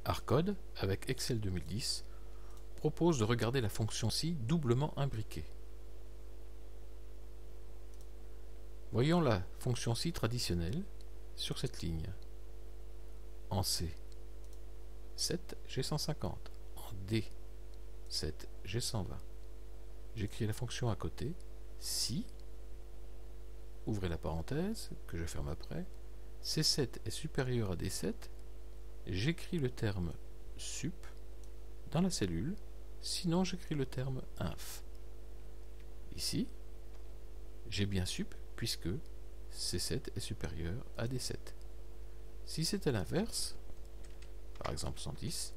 Arcode, avec Excel 2010, propose de regarder la fonction si doublement imbriquée. Voyons la fonction si traditionnelle sur cette ligne. En C, 7 G150. En D, 7 G120. J'écris la fonction à côté, si, ouvrez la parenthèse, que je ferme après, C7 est supérieur à D7, j'écris le terme sup dans la cellule, sinon j'écris le terme inf. Ici, j'ai bien sup puisque C7 est supérieur à D7. Si c'était l'inverse, par exemple 110,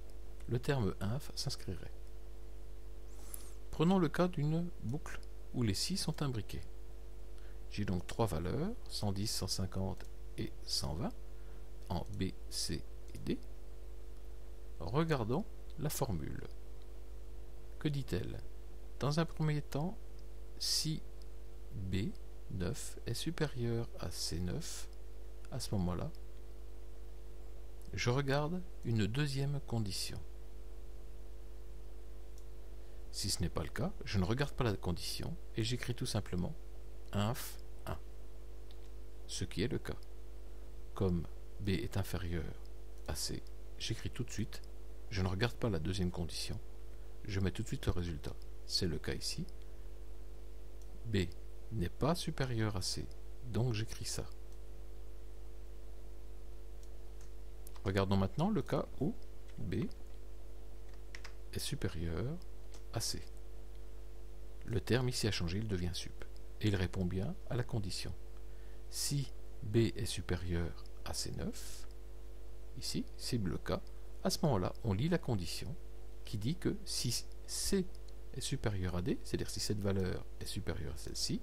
le terme inf s'inscrirait. Prenons le cas d'une boucle où les si sont imbriqués. J'ai donc trois valeurs, 110, 150 et 120, en B, C et D. Regardons la formule. Que dit-elle? Dans un premier temps, si B9 est supérieur à C9, à ce moment-là, je regarde une deuxième condition. Si ce n'est pas le cas, je ne regarde pas la condition et j'écris tout simplement inf 1, ce qui est le cas. Comme B est inférieur à C, j'écris tout de suite, je ne regarde pas la deuxième condition, je mets tout de suite le résultat. C'est le cas ici. B n'est pas supérieur à C, donc j'écris ça. Regardons maintenant le cas où B est supérieur à C. Le terme ici a changé, il devient sup. Et il répond bien à la condition. Si B est supérieur à C9, ici, c'est le cas, à ce moment-là, on lit la condition qui dit que si C est supérieur à D, c'est-à-dire si cette valeur est supérieure à celle-ci,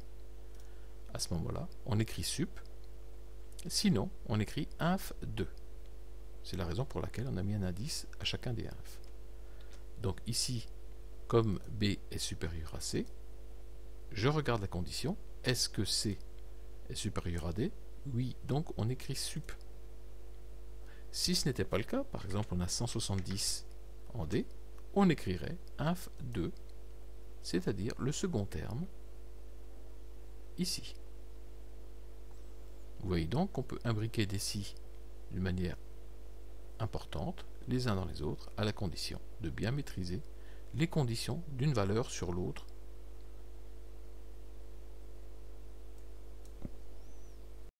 à ce moment-là, on écrit sup, sinon, on écrit inf 2. C'est la raison pour laquelle on a mis un indice à chacun des inf. Donc ici, comme B est supérieur à C, je regarde la condition. Est-ce que C est supérieur à D? Oui, donc on écrit sup. Si ce n'était pas le cas, par exemple on a 170 en D, on écrirait inf 2, c'est-à-dire le second terme, ici. Vous voyez donc qu'on peut imbriquer des si d'une manière importante, les uns dans les autres, à la condition de bien maîtriser les conditions d'une valeur sur l'autre